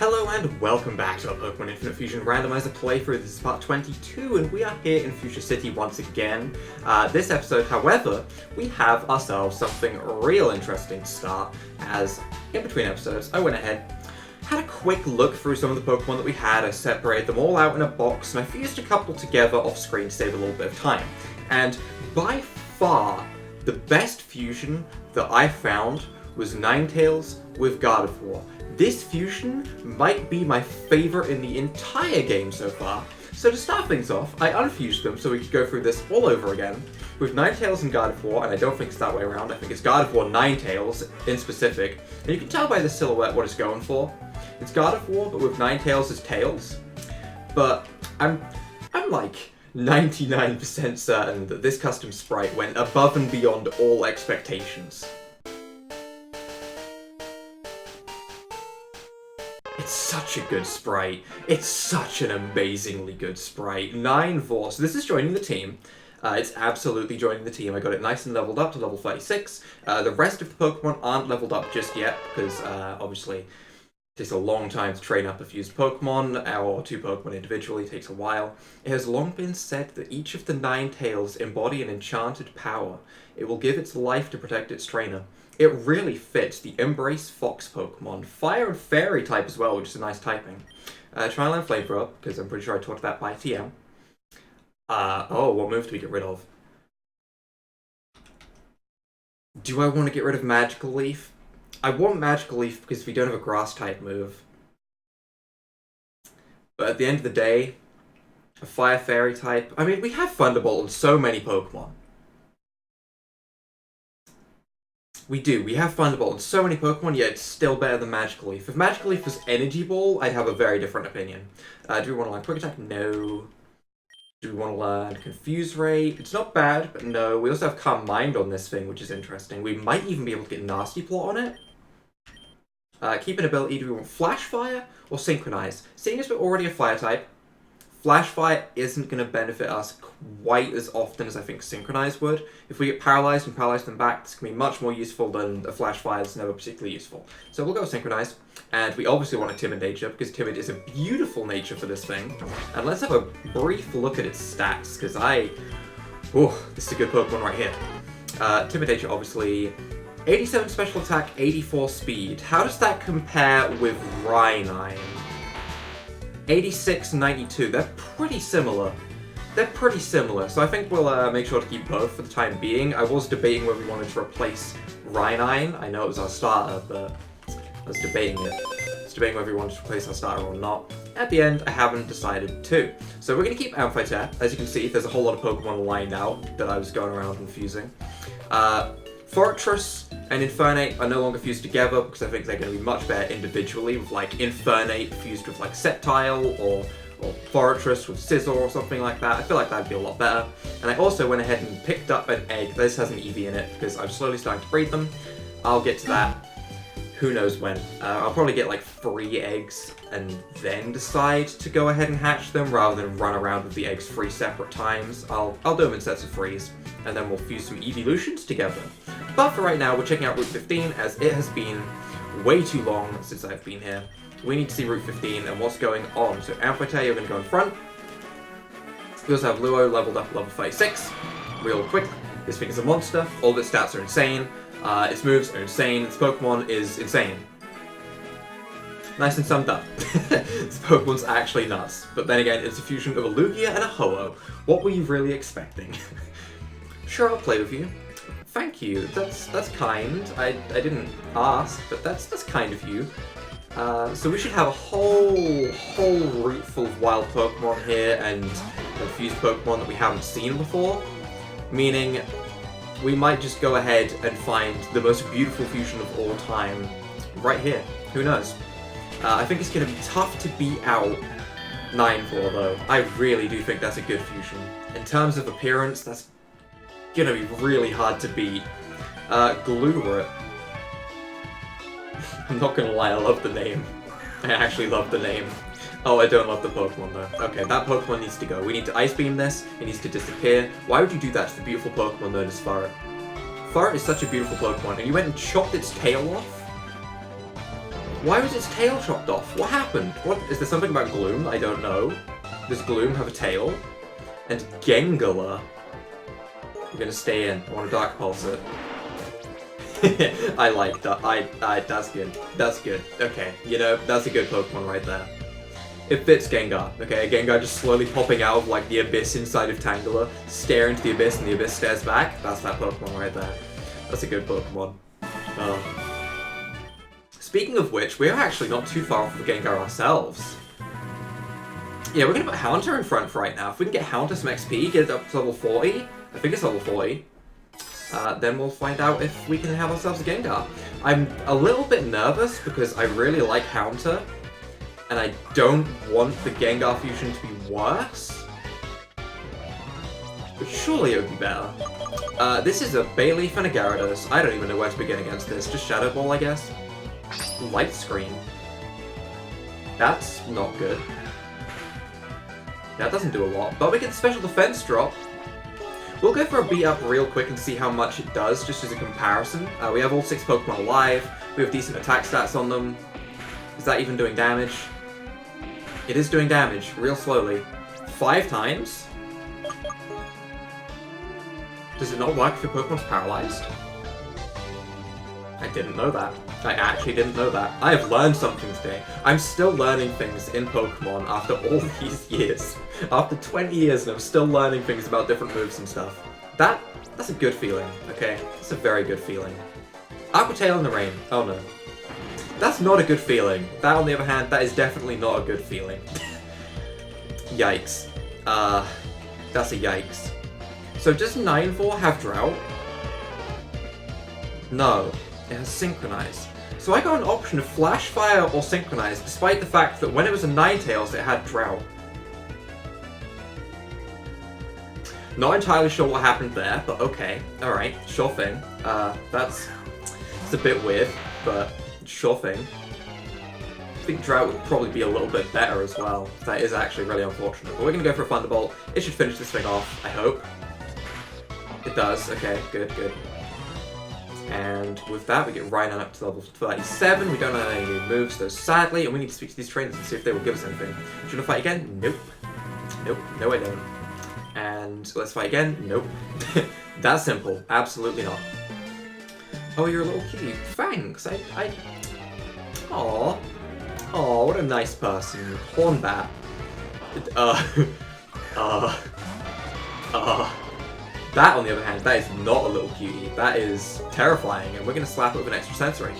Hello and welcome back to our Pokemon Infinite Fusion Randomizer playthrough. This is part 22 and we are here in Fuchsia City once again. This episode, however, we have ourselves something real interesting to start, as in between episodes I went ahead, had a quick look through some of the Pokemon that we had. I separated them all out in a box and I fused a couple together off screen to save a little bit of time. And by far, the best fusion that I found was Ninetales with Gardevoir. This fusion might be my favourite in the entire game so far. So to start things off, I unfused them so we could go through this all over again with Ninetales and Gardevoir, and I don't think it's that way around. I think it's Gardevoir Ninetales in specific. And you can tell by the silhouette what it's going for. It's Gardevoir, but with Ninetales as tails. But I'm like 99% certain that this custom sprite went above and beyond all expectations. It's such a good sprite. It's such an amazingly good sprite. 9-4. So this is joining the team. It's absolutely joining the team. I got it nice and leveled up to level 36. The rest of the Pokemon aren't leveled up just yet because obviously it takes a long time to train up a fused Pokemon, or two Pokemon individually. It takes a while. It has long been said that each of the 9 tails embody an enchanted power. It will give its life to protect its trainer. It really fits the Embrace Fox Pokemon. Fire and Fairy type as well, which is a nice typing. Try and learn Flamethrower, because I'm pretty sure I taught that by TM. What move do we get rid of? Do I want to get rid of Magical Leaf? I want Magical Leaf because we don't have a Grass type move. But at the end of the day, a Fire Fairy type... I mean, we have Thunderbolt on so many Pokemon. We do. We have Thunderbolt on so many Pokemon, yet it's still better than Magical Leaf. If Magical Leaf was Energy Ball, I'd have a very different opinion. Do we want to learn Quick Attack? No. Do we want to learn Confuse Ray? It's not bad, but no. We also have Calm Mind on this thing, which is interesting. We might even be able to get Nasty Plot on it. Keep an ability. Do we want Flash Fire or Synchronize? Seeing as we're already a Fire type, Flash Fire isn't going to benefit us quite as often as I think Synchronize would. If we get Paralyzed and Paralyze them back, this can be much more useful than a Flash Fire that's never particularly useful. So we'll go with Synchronize, and we obviously want a Timid nature, because Timid is a beautiful nature for this thing. And let's have a brief look at its stats, because this is a good Pokemon right here. Timid nature, obviously, 87 special attack, 84 speed. How does that compare with Rhynine? 86 and 92, they're pretty similar. So I think we'll make sure to keep both for the time being. I was debating whether we wanted to replace Rhynine. I know it was our starter, but I was debating it. I was debating whether we wanted to replace our starter or not. At the end, I haven't decided to. So we're going to keep Amphitrite. As you can see, there's a whole lot of Pokemon lined out that I was going around and fusing. Fortress and Infernape are no longer fused together because I think they're going to be much better individually, with like Infernape fused with like Sceptile or Fortress with Scizor or something like that. I feel like that'd be a lot better. And I also went ahead and picked up an egg. This has an Eevee in it because I'm slowly starting to breed them. I'll get to that. Who knows when. I'll probably get like 3 eggs and then decide to go ahead and hatch them rather than run around with the eggs 3 separate times. I'll do them in sets of 3s, and then we'll fuse some evolutions together. But for right now, we're checking out Route 15 as it has been way too long since I've been here. We need to see Route 15 and what's going on. So Amphitrite, you're going to go in front. We also have Luo leveled up level 36. Real quick, this thing is a monster. All of its stats are insane. Its moves are insane. Its Pokemon is insane. Nice and summed up. This Pokemon's actually nuts. But then again, it's a fusion of a Lugia and a Ho-Oh. What were you really expecting? Sure, I'll play with you. Thank you. That's kind. I didn't ask, but that's kind of you. So we should have a whole route full of wild Pokemon here and fused Pokemon that we haven't seen before. Meaning, we might just go ahead and find the most beautiful fusion of all time right here. Who knows? I think it's going to be tough to beat out 9-4 though. I really do think that's a good fusion. In terms of appearance, that's going to be really hard to beat. Gloorit. I'm not going to lie, I love the name. I actually love the name. Oh, I don't love the Pokemon though. Okay, that Pokemon needs to go. We need to Ice Beam this. It needs to disappear. Why would you do that to the beautiful Pokemon known as Farret? Farret is such a beautiful Pokemon, and you went and chopped its tail off? Why was its tail chopped off? What happened? What is there something about Gloom I don't know? Does Gloom have a tail? And Gengala. We're gonna stay in. I want to Dark Pulse it. I like that. That's good. That's good. Okay, you know, that's a good Pokemon right there. It fits Gengar, okay? Gengar just slowly popping out of, like, the abyss inside of Tangela, staring into the abyss, and the abyss stares back. That's that Pokemon right there. That's a good Pokemon. Speaking of which, we're actually not too far off of Gengar ourselves. Yeah, we're gonna put Haunter in front for right now. If we can get Haunter some XP, get it up to level 40, I think it's level 40, then we'll find out if we can have ourselves a Gengar. I'm a little bit nervous because I really like Haunter, and I don't want the Gengar fusion to be worse. But surely it would be better. This is a Bayleaf and a Gyarados. I don't even know where to begin against this. Just Shadow Ball, I guess. Light Screen. That's not good. That doesn't do a lot, but we get the Special Defense drop. We'll go for a beat up real quick and see how much it does, just as a comparison. We have all 6 Pokemon alive. We have decent attack stats on them. Is that even doing damage? It is doing damage, real slowly. 5 times? Does it not work if your Pokemon's paralyzed? I didn't know that. I actually didn't know that. I have learned something today. I'm still learning things in Pokemon after all these years. After 20 years and I'm still learning things about different moves and stuff. That's a good feeling, okay? That's a very good feeling. Aqua Tail in the rain. Oh no. That's not a good feeling. That, on the other hand, that is definitely not a good feeling. Yikes. That's a yikes. So does 9-4 have Drought? No. It has Synchronize. So I got an option of Flash Fire or Synchronize, despite the fact that when it was a Ninetales, it had Drought. Not entirely sure what happened there, but okay. Alright, sure thing. It's a bit weird, but sure thing. I think Drought would probably be a little bit better as well. That is actually really unfortunate. But we're going to go for a Thunderbolt. It should finish this thing off, I hope. It does. Okay, good, good. And with that, we get Rhydon up to level 37. We don't have any new moves, though, sadly, and we need to speak to these trainers and see if they will give us anything. Do you want to fight again? Nope. Nope. No, I don't. And let's fight again? Nope. That simple. Absolutely not. Oh, you're a little cutie. Thanks. Aww. Aw, what a nice person. Hornbat. That, on the other hand, that is not a little cutie. That is terrifying, and we're going to slap it with an extra sensory.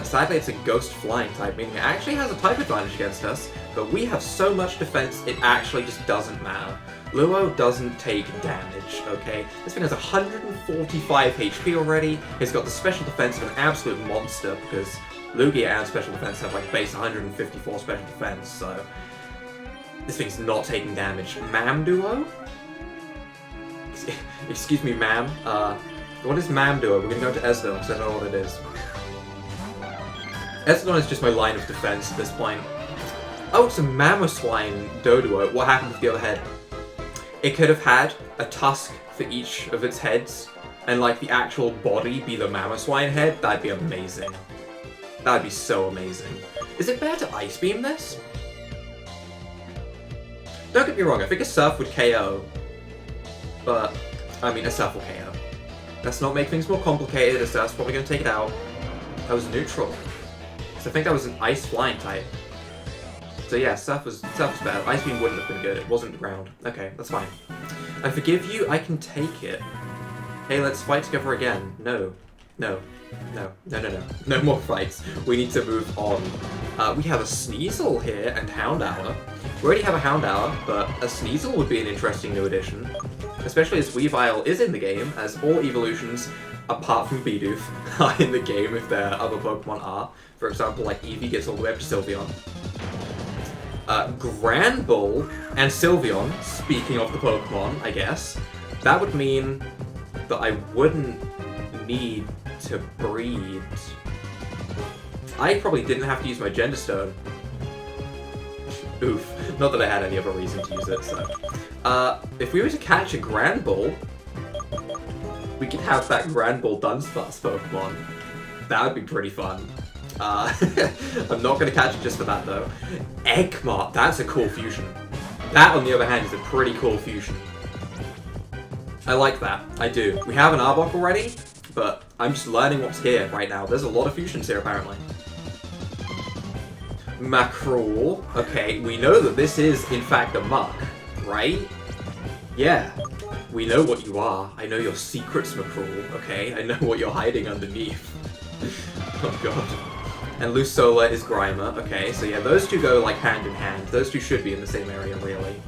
Sadly, it's a ghost flying type, meaning it actually has a type advantage against us, but we have so much defense, it actually just doesn't matter. Luo doesn't take damage, okay? This thing has 145 HP already. It's got the special defense of an absolute monster, because Lugia and special defense have like base 154 special defense, so this thing's not taking damage. Mamduo? Excuse me, ma'am. What is Mamduo? We're gonna go to Esdon, because I know what it is. Esdon is just my line of defense at this point. Oh, it's a Mamoswine Doduo. What happened with the other head? It could have had a tusk for each of its heads, and like the actual body be the Mamoswine head. That'd be amazing. That'd be so amazing. Is it better to Ice Beam this? Don't get me wrong, I think a Surf would KO. But, I mean, a Surf will KO. Let's not make things more complicated. A Surf's probably going to take it out. That was neutral. So I think that was an Ice Flying type. So yeah, Surf was better. Ice Beam wouldn't have been good. It wasn't ground. Okay, that's fine. I forgive you. I can take it. Hey, let's fight together again. No. No. No. No, no, no. No more fights. We need to move on. We have a Sneasel here and Houndour. We already have a Houndour, but a Sneasel would be an interesting new addition. Especially as Weavile is in the game, as all evolutions, apart from Bidoof, are in the game if their other Pokemon are. For example, like Eevee gets all the way up to Sylveon. Granbull and Sylveon, speaking of the Pokemon, I guess, that would mean that I wouldn't need to breed. I probably didn't have to use my Gender Stone. Oof. Not that I had any other reason to use it, so. If we were to catch a Granbull, we could have that Granbull Dunsparce Pokemon. That would be pretty fun. I'm not going to catch it just for that, though. Eggmart, that's a cool fusion. That, on the other hand, is a pretty cool fusion. I like that. I do. We have an Arbok already, but I'm just learning what's here right now. There's a lot of fusions here, apparently. Mackerel. Okay, we know that this is, in fact, a muck, right? Yeah. We know what you are. I know your secrets, Mackerel, okay? I know what you're hiding underneath. Oh, God. And Lusola is Grimer. Okay, so yeah, those two go, like, hand in hand. Those two should be in the same area, really.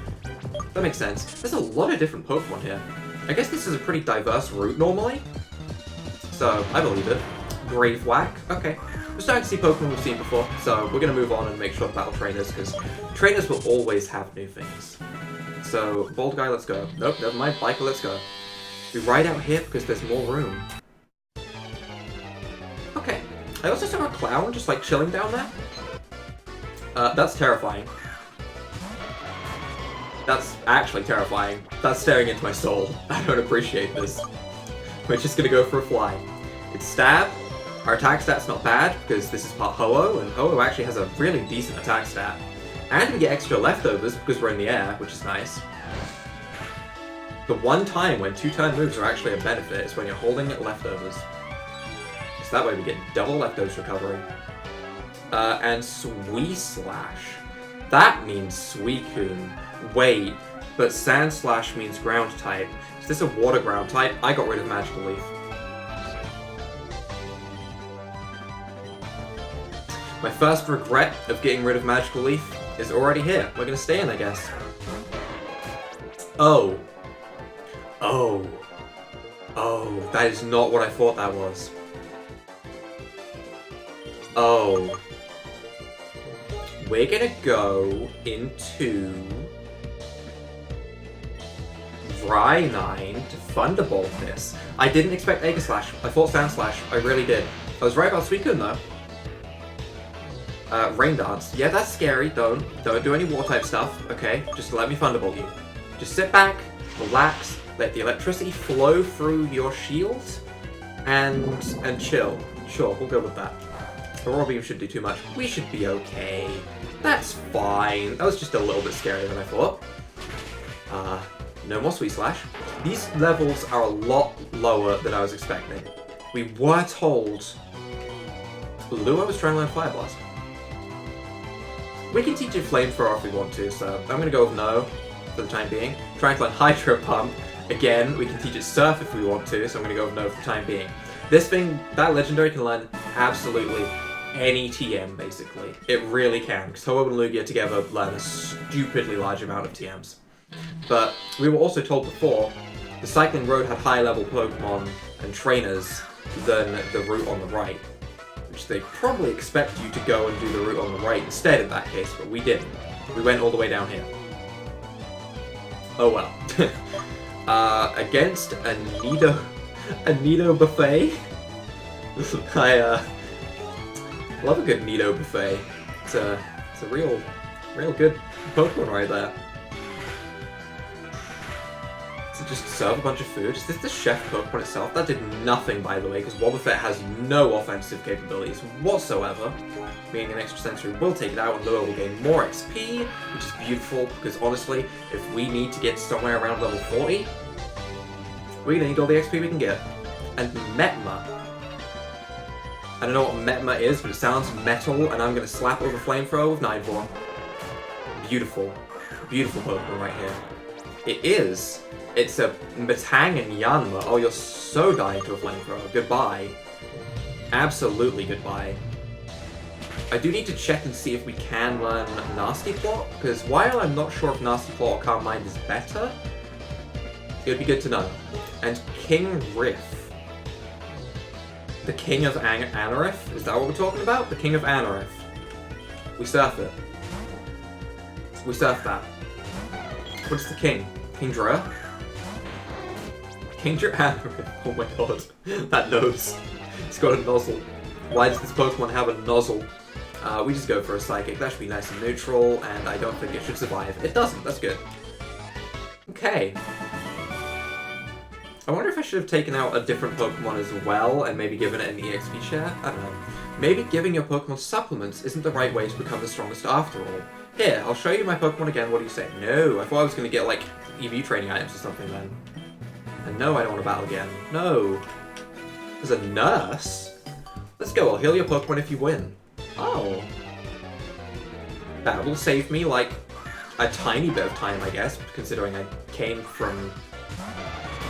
That makes sense. There's a lot of different Pokemon here. I guess this is a pretty diverse route, normally. So, I believe it. Grave Whack. Okay. We're starting to see Pokemon we've seen before, so we're going to move on and make sure to battle trainers, because trainers will always have new things. So, Bold Guy, let's go. Nope, never mind. Biker, let's go. We ride out here because there's more room. Okay. I also saw a clown just, like, chilling down there. That's terrifying. That's actually terrifying. That's staring into my soul. I don't appreciate this. We're just gonna go for a fly. It's stab. Our attack stat's not bad, because this is part Ho-Oh, and Ho-Oh actually has a really decent attack stat. And we get extra leftovers because we're in the air, which is nice. The one time when 2-turn moves are actually a benefit is when you're holding leftovers. So that way we get double leftovers recovery. And Sweeslash. That means Suicune. Wait, but Sandslash means ground type. Is this a water ground type? I got rid of Magical Leaf. My first regret of getting rid of Magical Leaf is already here. We're gonna stay in, I guess. Oh. Oh. Oh, that is not what I thought that was. Oh. We're gonna go into Rhynine to Thunderbolt this. I didn't expect Aegislash. I thought Sandslash. I really did. I was right about Suicune though. Rain Dance. Yeah, that's scary. Don't do any war-type stuff, okay? Just let me Thunderbolt you. Just sit back, relax, let the electricity flow through your shield, and chill. Sure, we'll go with that. Aurora Beam shouldn't do too much. We should be okay. That's fine. That was just a little bit scarier than I thought. No more Sweeslash. These levels are a lot lower than I was expecting. We were told Lua was trying to learn Fire Blast. We can teach it Flamethrower if we want to, so I'm going to go with no for the time being. Trying to learn Hydro Pump. Again, we can teach it Surf if we want to, so I'm going to go with no for the time being. This thing, that Legendary can learn absolutely any TM, basically. It really can, because Ho-Oh and Lugia together learn a stupidly large amount of TMs. But we were also told before, the Cycling Road had high-level Pokemon and trainers than the route on the right. Which they probably expect you to go and do the route on the right instead in that case, but we didn't. We went all the way down here. Oh well. Against a Nido Buffet. I love a good Nido Buffet. It's a real good Pokemon right there. To just serve a bunch of food. Is this the chef Pokemon itself? That did nothing, by the way, because Wobbuffet has no offensive capabilities whatsoever. Being an extra sensory will take it out, and Lua will gain more XP, which is beautiful, because honestly, if we need to get somewhere around level 40, we're gonna need all the XP we can get. And Metma. I don't know what Metma is, but it sounds metal, and I'm gonna slap over Flamethrower with Ninevore. Beautiful. Beautiful Pokemon right here. It is. It's a Metang and Yanma. Oh, you're so dying to a Flamethrower. Goodbye. Absolutely goodbye. I do need to check and see if we can learn Nasty Plot, because while I'm not sure if Nasty Plot or Calm Mind is better, it would be good to know. And King Riff. The King of Anorith? Is that what we're talking about? The King of Anorith. We surf it. We surf that. What's the king? King Dra? King Dra? Oh my god. That nose. It's got a nozzle. Why does this Pokemon have a nozzle? We just go for a Psychic. That should be nice and neutral, and I don't think it should survive. It doesn't. That's good. Okay. I wonder if I should have taken out a different Pokemon as well, and maybe given it an EXP share? I don't know. Maybe giving your Pokemon supplements isn't the right way to become the strongest after all. Here, I'll show you my Pokemon again, what do you say? No, I thought I was going to get, like, EV training items or something then. And no, I don't want to battle again. No. There's a nurse? Let's go, I'll heal your Pokemon if you win. Oh. That will save me, like, a tiny bit of time, I guess, considering I came from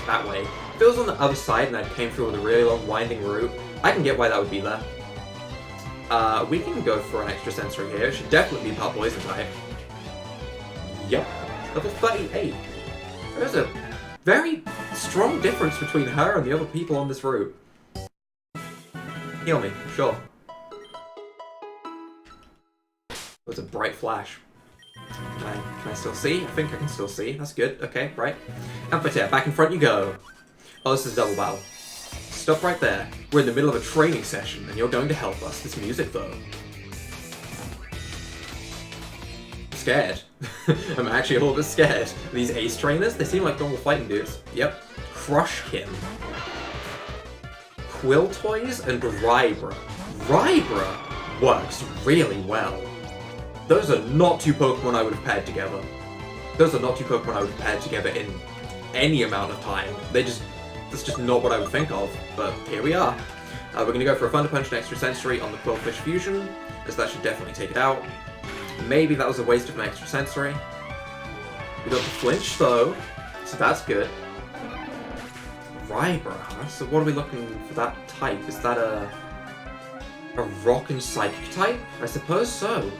that way. If it was on the other side and I came through with a really long winding route, I can get why that would be there. We can go for an extra sensory here. It should definitely be part poison type. Yep. Level 38. There's a very strong difference between her and the other people on this route. Heal me, sure. It was a bright flash. Can I still see? I think I can still see. That's good. Okay, right. Amphitheater, back in front you go. Oh, this is a double battle. Stop right there. We're in the middle of a training session, and you're going to help us. This music, though. Scared. I'm actually a little bit scared. These ace trainers, they seem like normal fighting dudes. Yep. Crushkin. Quiltoys and Rybra. Rybra works really well. Those are not two Pokemon I would have paired together. Those are not two Pokemon I would have paired together in any amount of time. That's just not what I would think of, but here we are. We're going to go for a Thunder Punch and Extra Sensory on the Quillfish Fusion, as that should definitely take it out. Maybe that was a waste of my Extra Sensory. We got the Flinch though, so that's good. Rybra, huh? So what are we looking for that type? Is that a Rock and Psychic type? I suppose so.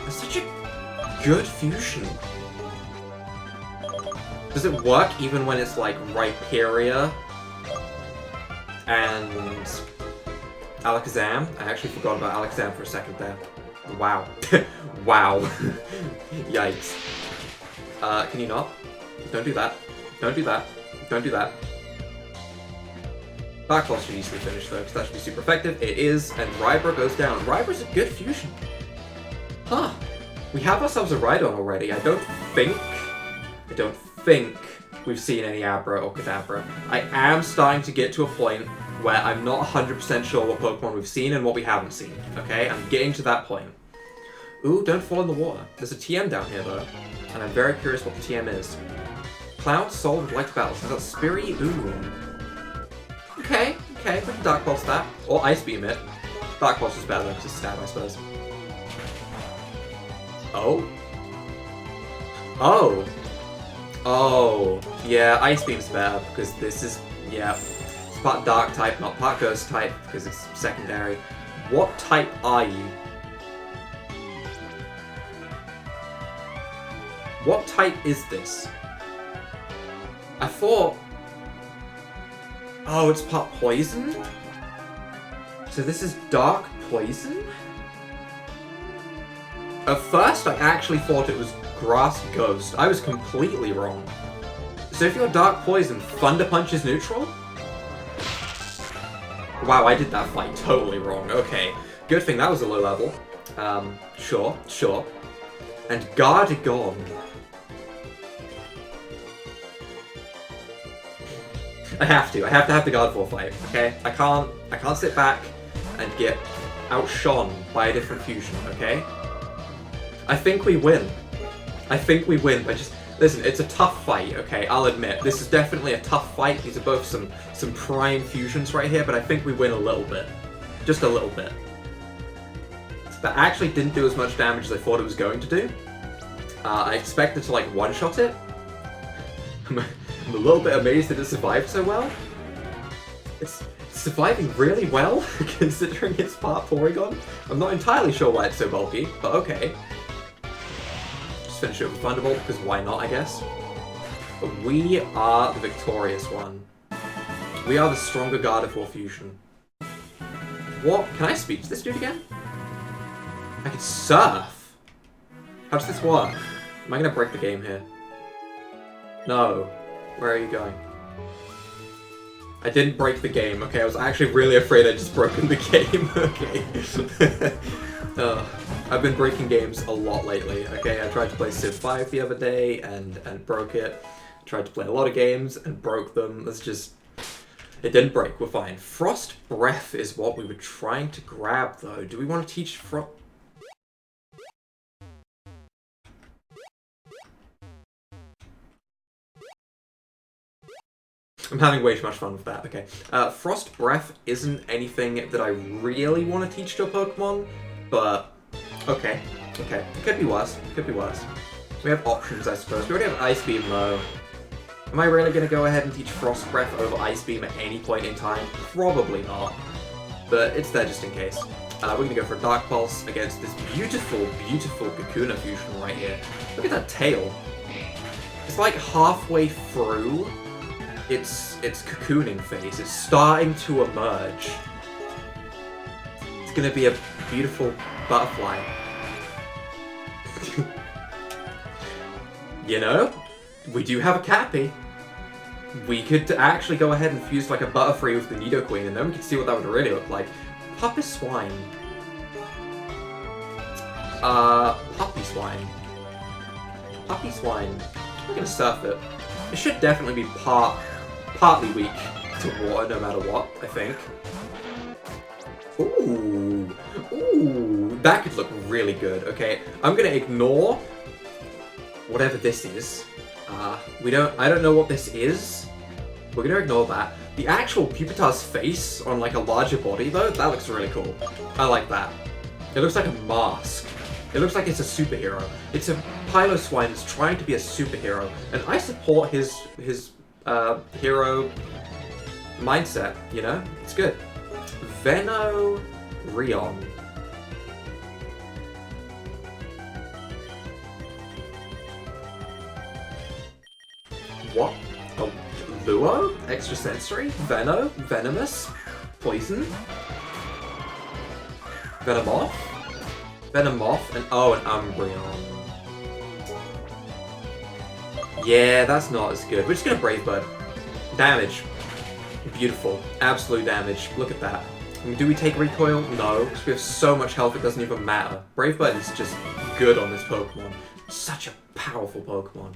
It's such a good fusion. Does it work even when it's like Rhyperior and Alakazam? I actually forgot about Alakazam for a second there. Wow. Wow. Yikes. Can you not? Don't do that. Don't do that. Don't do that. Dark Pulse should easily finish though, because that should be super effective. It is, and Rybra goes down. Rybra's a good fusion. Huh. We have ourselves a Rhydon already. I don't think we've seen any Abra or Kadabra. I am starting to get to a point where I'm not 100% sure what Pokemon we've seen and what we haven't seen. Okay? I'm getting to that point. Ooh, don't fall in the water. There's a TM down here though, and I'm very curious what the TM is. Cloud Soul would like to battle. So that's Spiri Ooh. Okay, we can Dark Pulse that. Or Ice Beam it. Dark Pulse is better though, because it's stab, I suppose. Oh? Oh. Oh. Yeah, Ice Beam's better, because this is, yeah, it's part Dark type, not part Ghost type, because it's secondary. What type are you? What type is this? I thought... Oh, it's part Poison? So this is Dark Poison? At first, I actually thought it was Grass Ghost. I was completely wrong. So if you're Dark Poison, Thunder Punch is neutral? Wow, I did that fight totally wrong. Okay, good thing that was a low level. Sure. And Gardegon. I have to have the Gardevoir fight, okay? I can't sit back and get outshone by a different fusion, okay? I think we win, but just, listen, it's a tough fight, okay? I'll admit, this is definitely a tough fight. These are both some prime fusions right here, but I think we win a little bit. Just a little bit. That actually didn't do as much damage as I thought it was going to do. I expected to, like, one-shot it. I'm a little bit amazed that it survived so well. It's surviving really well, considering it's part Porygon. I'm not entirely sure why it's so bulky, but okay. Just finish it with Thunderbolt, because why not, I guess. But we are the victorious one. We are the stronger Gardevoir fusion. What? Can I speak to this dude again? I can surf? How does this work? Am I gonna break the game here? No. Where are you going? I didn't break the game, okay? I was actually really afraid I'd just broken the game, okay? I've been breaking games a lot lately, okay? I tried to play Civ 5 the other day and broke it. Tried to play a lot of games and broke them. That's just... It didn't break, we're fine. Frost Breath is what we were trying to grab, though. Do we want to teach I'm having way too much fun with that, okay. Frost Breath isn't anything that I really want to teach to a Pokemon, but okay. It could be worse, We have options, I suppose. We already have Ice Beam, though. Am I really going to go ahead and teach Frost Breath over Ice Beam at any point in time? Probably not, but it's there just in case. We're going to go for a Dark Pulse against this beautiful, beautiful Kakuna fusion right here. Look at that tail. It's like halfway through its cocooning phase. It's starting to emerge. It's going to be a beautiful butterfly. You know, we do have a Cappy. We could actually go ahead and fuse like a Butterfree with the Nidoqueen, and then we could see what that would really look like. Puppy Swine. Puppy Swine. Puppy Swine. We're gonna surf it. It should definitely be partly weak to water, no matter what, I think. Ooh, that could look really good. Okay, I'm gonna ignore whatever this is. I don't know what this is. We're gonna ignore that. The actual Pupitar's face on like a larger body though, that looks really cool. I like that. It looks like a mask. It looks like it's a superhero. It's a Piloswine that's trying to be a superhero, and I support his hero mindset, you know? It's good. Venorion. What? Oh, Luo? Extrasensory? Venomous? Poison? Venomoth? Venomoth? And oh, an Umbreon. Yeah, that's not as good. We're just gonna Brave Bird. Damage. Beautiful. Absolute damage. Look at that. I mean, do we take recoil? No, because we have so much health it doesn't even matter. Brave Bird is just good on this Pokemon. Such a powerful Pokemon.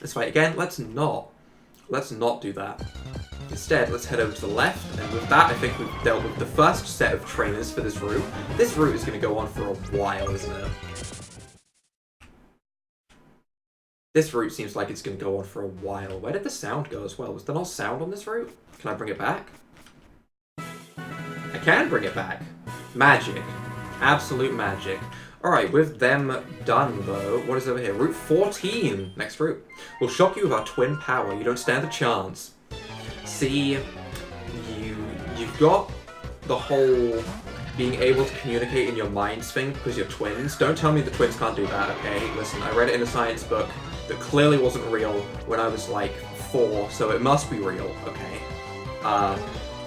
Let's fight again. Let's not do that. Instead, let's head over to the left, and with that, I think we've dealt with the first set of trainers for this route. This route is going to go on for a while, isn't it? This route seems like it's going to go on for a while. Where did the sound go as well? Was there not sound on this route? Can I bring it back? I can bring it back. Magic. Absolute magic. Alright, with them done though, what is over here? Route 14! Next route. We'll shock you with our twin power. You don't stand a chance. See, you've got the whole being able to communicate in your minds thing because you're twins. Don't tell me the twins can't do that, okay? Listen, I read it in a science book that clearly wasn't real when I was like 4, so it must be real, okay?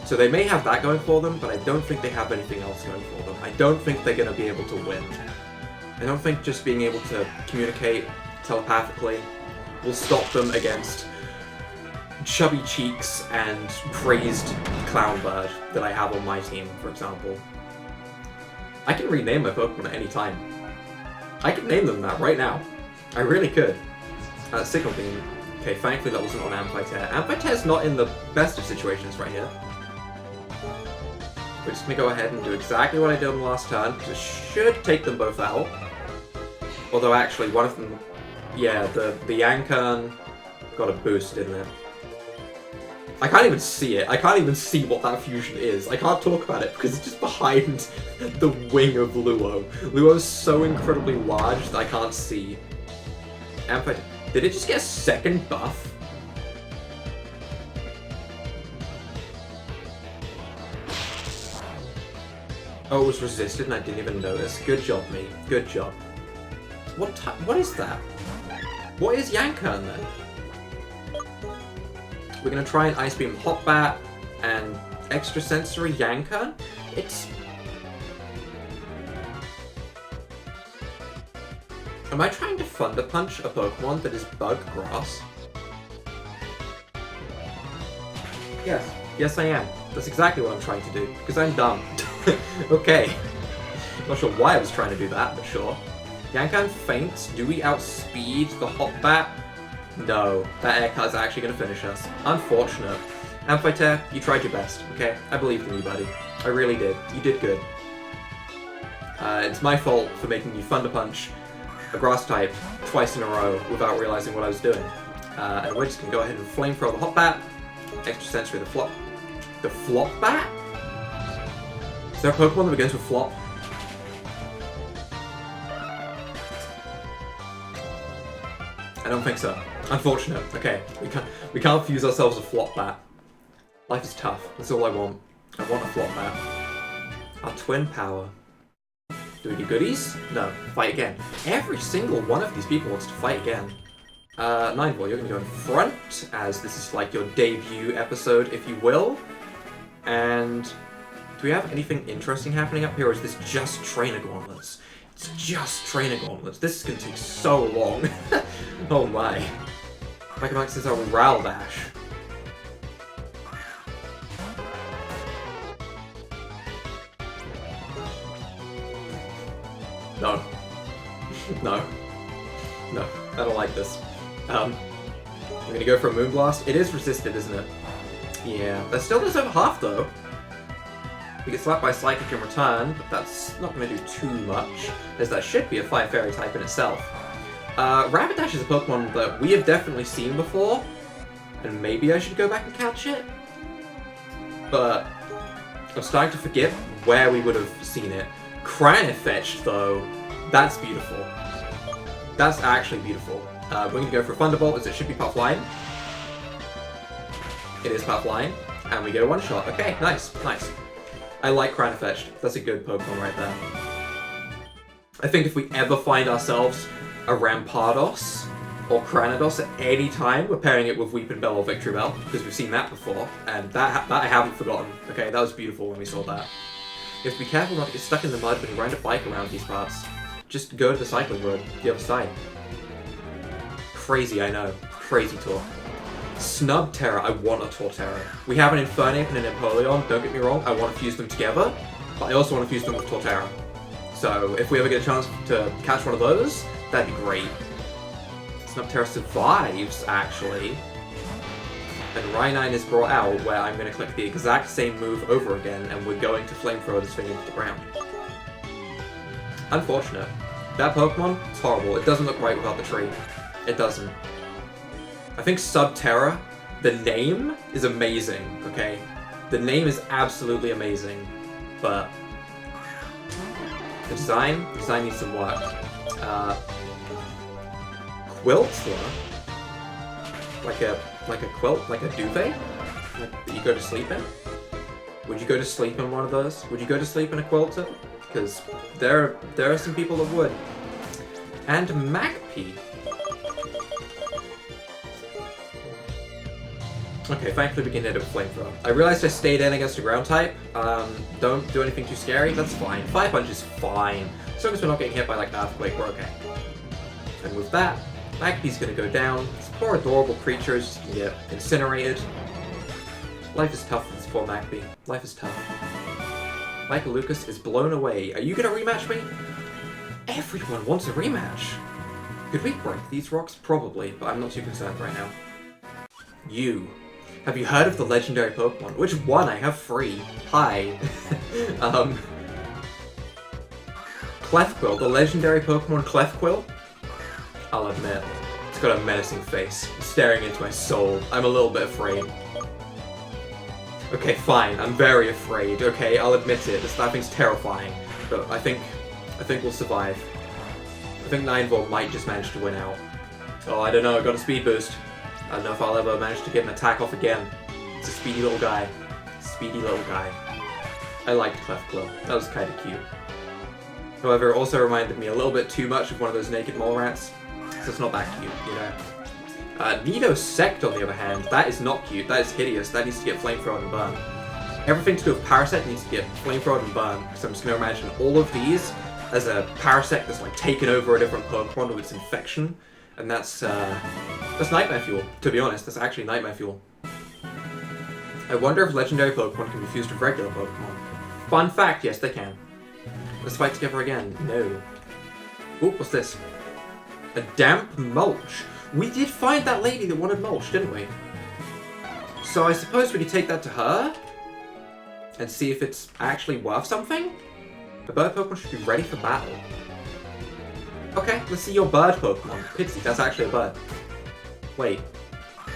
So they may have that going for them, but I don't think they have anything else going for them. I don't think they're going to be able to win. I don't think just being able to communicate telepathically will stop them against Chubby Cheeks and Crazed Clownbird that I have on my team, for example. I can rename my Pokemon at any time. I can name them that right now. I really could. Signal Beam. Okay, thankfully that wasn't on Amphitere. Amphitere's not in the best of situations right here. We're just gonna go ahead and do exactly what I did on the last turn, because it should take them both out. Although actually, one of them, yeah, the Yankern got a boost, didn't it? I can't even see it. I can't even see what that fusion is. I can't talk about it because it's just behind the wing of Luo. Luo's so incredibly large that I can't see. Amphite, did it just get a second buff? Oh, it was resisted and I didn't even notice. Good job, mate. Good job. What is that? What is Yankern then? We're gonna try an Ice Beam Hot Bat and Extrasensory Yankern? It's... Am I trying to Thunder Punch a Pokemon that is Bug Grass? Yes. Yes, I am. That's exactly what I'm trying to do, because I'm dumb. Okay. Not sure why I was trying to do that, but sure. Yankern faints. Do we outspeed the Hot Bat? No. That Air Cut is actually going to finish us. Unfortunate. Amphitheater, you tried your best, okay? I believed in you, buddy. I really did. You did good. It's my fault for making you Thunder Punch a grass type twice in a row without realizing what I was doing. And we're just gonna go ahead and Flamethrower the Hot Bat, Extra Sensory the Flop. The Flop Bat? Is there a Pokemon that begins with Flop? I don't think so. Unfortunate. Okay, we can't fuse ourselves a Flop Bat. Life is tough. That's all I want. I want a Flop Bat. Our Twin Power. Do we get goodies? No. Fight again. Every single one of these people wants to fight again. 9-Ball, you're gonna go in front, as this is like your debut episode, if you will. And do we have anything interesting happening up here, or is this just Trainer Gauntlets? It's just Trainer Gauntlets. This is gonna take so long. Oh my. Micromax is our Ral Dash. No. No. No. I don't like this. I'm gonna go for a Moonblast. It is resisted, isn't it? Yeah. That still does over half, though. We get slapped by Psychic in return, but that's not gonna do too much, as that should be a Fire Fairy type in itself. Rapidash is a Pokemon that we have definitely seen before, and maybe I should go back and catch it? But I'm starting to forget where we would have seen it. Cranifetch, though, that's beautiful. That's actually beautiful. We're going to go for a Thunderbolt, as it should be Puff Line. It is Puff Line, and we get a one-shot. Okay, nice, nice. I like Cranifetch. That's a good Pokemon right there. I think if we ever find ourselves a Rampardos or Cranidos at any time, we're pairing it with Weepinbell or Victreebel, because we've seen that before, and that I haven't forgotten. Okay, that was beautiful when we saw that. You have to be careful not to get stuck in the mud when you ride a bike around these parts. Just go to the cycling road, the other side. Crazy, I know. Crazy talk. Snubterra, I want a Torterra. We have an Infernape and an Empoleon, don't get me wrong, I want to fuse them together, but I also want to fuse them with Torterra. So if we ever get a chance to catch one of those, that'd be great. Snubterra survives, actually. And Rhynine is brought out, where I'm going to click the exact same move over again, and we're going to Flamethrower this thing into the ground. Unfortunate. That Pokemon, it's horrible. It doesn't look right without the tree. It doesn't. I think Subterra, the name, is amazing, okay? The name is absolutely amazing, but the design needs some work. Quiltler? Like a quilt? Like a duvet? Like, that you go to sleep in? Would you go to sleep in one of those? Would you go to sleep in a quilter? Because there are some people that would. And Magpie. Okay, thankfully we can hit it with Flamethrower. I realized I stayed in against a ground type. Don't do anything too scary, that's fine. Fire Punch is fine. As long as we're not getting hit by like Earthquake, we're okay. And with that, Magpie's gonna go down. This poor adorable creature is just gonna get incinerated. Life is tough for this poor Magpie. Life is tough. Michael Lucas is blown away. Are you gonna rematch me? Everyone wants a rematch. Could we break these rocks? Probably, but I'm not too concerned right now. You. Have you heard of the legendary Pokemon? Which one? I have 3. Hi. Clefquill, the legendary Pokemon Clefquill? I'll admit, it's got a menacing face, staring into my soul. I'm a little bit afraid. Okay, fine, I'm very afraid. Okay, I'll admit it, that thing's terrifying. But I think we'll survive. I think 9-Volt might just manage to win out. Oh, I don't know, I got a speed boost. I don't know if I'll ever manage to get an attack off again. It's a speedy little guy. Speedy little guy. I liked Clefquill. That was kind of cute. However, it also reminded me a little bit too much of one of those naked mole rats. So it's not that cute, you know. Nidosect, on the other hand, that is not cute. That is hideous. That needs to get Flamethrowered and burned. Everything to do with Parasect needs to get Flamethrowered and burned. So I'm just going to imagine all of these as a Parasect that's like taken over a different Pokemon with its infection. And that's Nightmare Fuel, to be honest. That's actually Nightmare Fuel. I wonder if legendary Pokemon can be fused with regular Pokemon. Fun fact, yes they can. Let's fight together again. No. Ooh, what's this? A damp mulch. We did find that lady that wanted mulch, didn't we? So I suppose we could take that to her and see if it's actually worth something? The bird Pokemon should be ready for battle. Okay, let's see your bird Pokemon. Pitsy, that's actually a bird. Wait,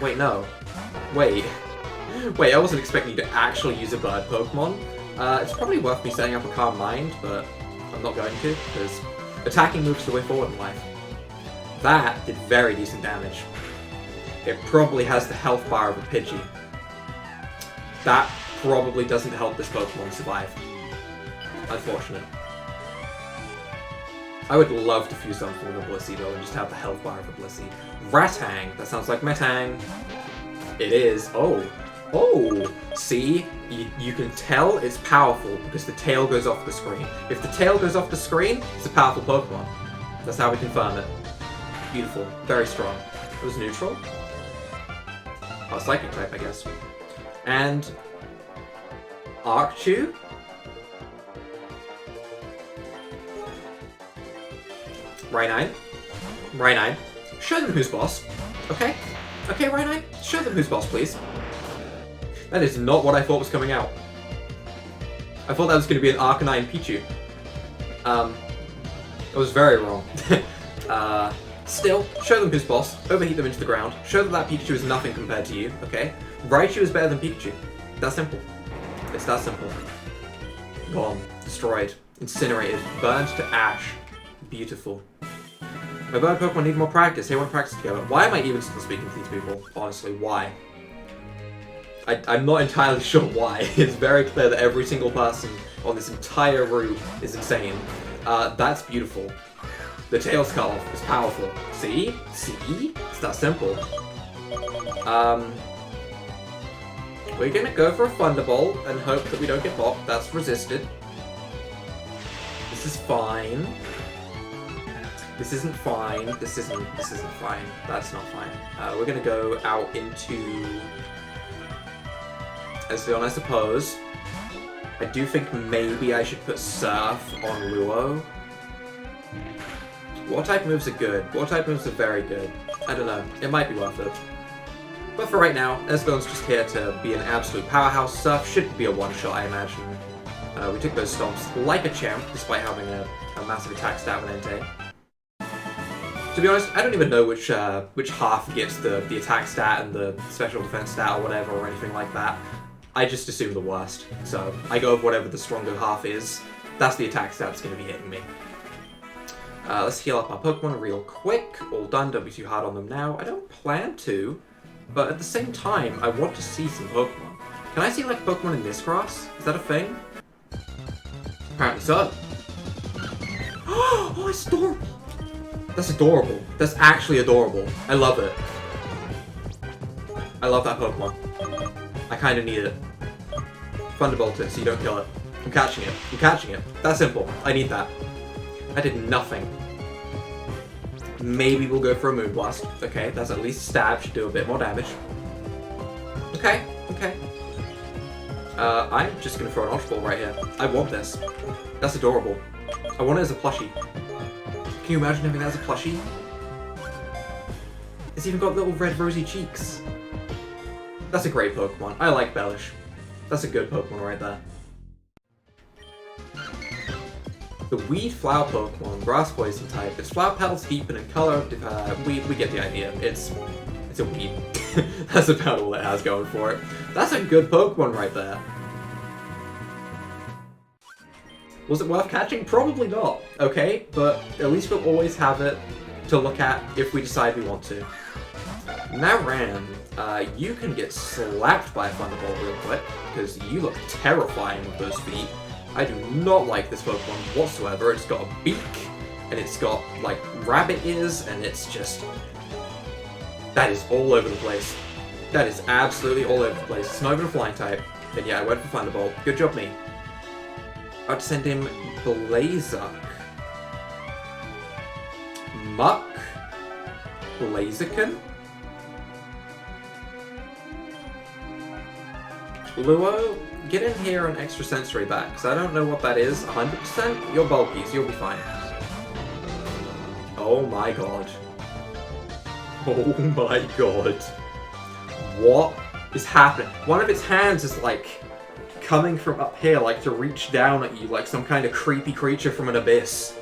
no. Wait, I wasn't expecting you to actually use a bird Pokemon. It's probably worth me setting up a Calm Mind, but I'm not going to, because attacking moves the way forward in life. That did very decent damage. It probably has the health bar of a Pidgey. That probably doesn't help this Pokemon survive. Unfortunate. I would love to fuse something with a Blissey though and just have the health bar of a Blissey. Ratang! That sounds like Metang. It is. Oh, see? You can tell it's powerful because the tail goes off the screen. If the tail goes off the screen, it's a powerful Pokemon. That's how we confirm it. Beautiful. Very strong. It was neutral. Oh, Psychic type, I guess. And Arcchew? Rhynine. Show them who's boss. Okay, Rhynine. Show them who's boss, please. That is not what I thought was coming out. I thought that was going to be an Arcanine Pichu. I was very wrong. Still, show them who's boss. Overheat them into the ground. Show them that Pikachu is nothing compared to you, okay? Raichu is better than Pikachu. That simple. It's that simple. Gone. Destroyed. Incinerated. Burned to ash. Beautiful. My bird Pokemon need more practice. They want to practice together. Why am I even still speaking to these people? Honestly, why? I'm not entirely sure why. It's very clear that every single person on this entire route is insane. That's beautiful. The tail's cut off is powerful. See? See? It's that simple. We're gonna go for a Thunderbolt and hope that we don't get blocked. That's resisted. This is fine. This isn't fine. This isn't fine. That's not fine. We're gonna go out into Espeon, I suppose. I do think maybe I should put Surf on Luo. What type moves are good? What type moves are very good? I don't know. It might be worth it. But for right now, Espeon's just here to be an absolute powerhouse. Surf should be a one-shot, I imagine. We took those stomps like a champ, despite having a massive attack stat with Entei. To be honest, I don't even know which half gets the attack stat and the special defense stat or whatever or anything like that. I just assume the worst. So I go with whatever the stronger half is. That's the attack stat that's going to be hitting me. Let's heal up our Pokemon real quick. All done, don't be too hard on them now. I don't plan to, but at the same time, I want to see some Pokemon. Can I see like Pokemon in this grass? Is that a thing? Apparently so. Oh, it's adorable! That's adorable. That's actually adorable. I love it. I love that Pokemon. I kind of need it. Thunderbolt it so you don't kill it. I'm catching it. I'm catching it. That's simple. I need that. I did nothing. Maybe we'll go for a Moonblast. Okay, that's at least stab. Should do a bit more damage. Okay, okay. I'm just gonna throw an Ultra Ball right here. I want this. That's adorable. I want it as a plushie. Can you imagine having that as a plushie? It's even got little red rosy cheeks. That's a great Pokemon. I like Bellish. That's a good Pokemon right there. The Weed Flower Pokemon, Grass Poison type. Its flower petals deepen in color. We get the idea. It's a weed. That's about all it has going for it. That's a good Pokemon right there. Was it worth catching? Probably not, okay? But at least we'll always have it to look at if we decide we want to. Naran, you can get slapped by a Thunderbolt real quick, because you look terrifying with those feet. I do not like this Pokemon whatsoever. It's got a beak, and it's got, like, rabbit ears, and it's just... That is all over the place. That is absolutely all over the place. It's not even a flying type. And yeah, I went for Thunderbolt. Good job, me. I'd send him Blaziken. Muck? Blaziken? Luo, get in here on extra sensory back, because I don't know what that is. 100%? You're bulky, so you'll be fine. Oh my god. Oh my god. What is happening. One of its hands is like coming from up here, like to reach down at you, like some kind of creepy creature from an abyss.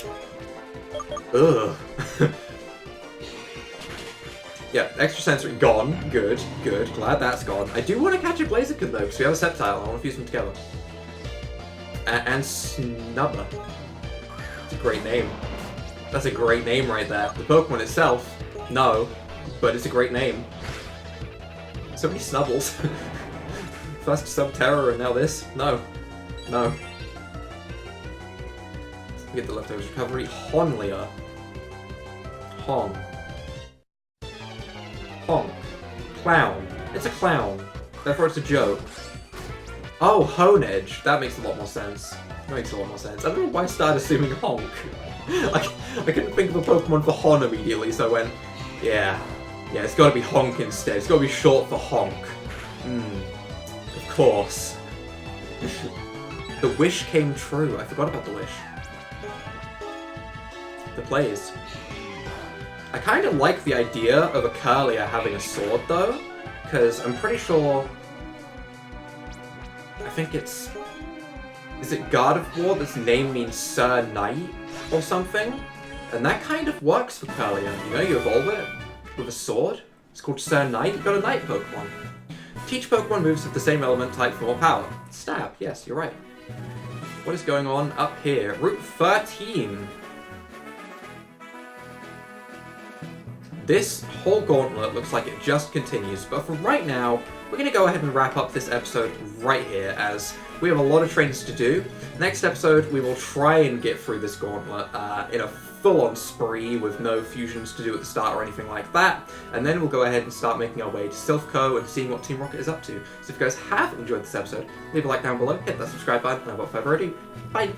Ugh. Yeah, extra sensory gone. Good, good. Glad that's gone. I do want to catch a Blaziken though, because we have a Sceptile. I want to fuse them together. And Snubber. It's a great name. That's a great name right there. The Pokemon itself, no, but it's a great name. So many Snubbles. First Subterror and now this? No. No. Get the leftovers recovery. Honlia. Hon. Honk. Clown. It's a clown. Therefore it's a joke. Oh, Honedge. That makes a lot more sense. That makes a lot more sense. I don't know why I started assuming Honk. I couldn't think of a Pokemon for Hon immediately, so I went, yeah. Yeah, it's gotta be Honk instead. It's gotta be short for Honk. Of course. The wish came true. I forgot about the wish. The plays. I kind of like the idea of a Curlier having a sword, though, because I'm pretty sure... I think it's... Is it God of War that's name means Sir Knight or something? And that kind of works for Curlier. You know, you evolve it with a sword. It's called Sir Knight. You've got a Knight Pokemon. Teach Pokemon moves with the same element type for more power. Stab. Yes, you're right. What is going on up here? Route 13. This whole gauntlet looks like it just continues, but for right now, we're going to go ahead and wrap up this episode right here, as we have a lot of trainings to do. Next episode, we will try and get through this gauntlet in a full-on spree with no fusions to do at the start or anything like that, and then we'll go ahead and start making our way to Silphco and seeing what Team Rocket is up to. So if you guys have enjoyed this episode, leave a like down below, hit that subscribe button, and without further ado, bye!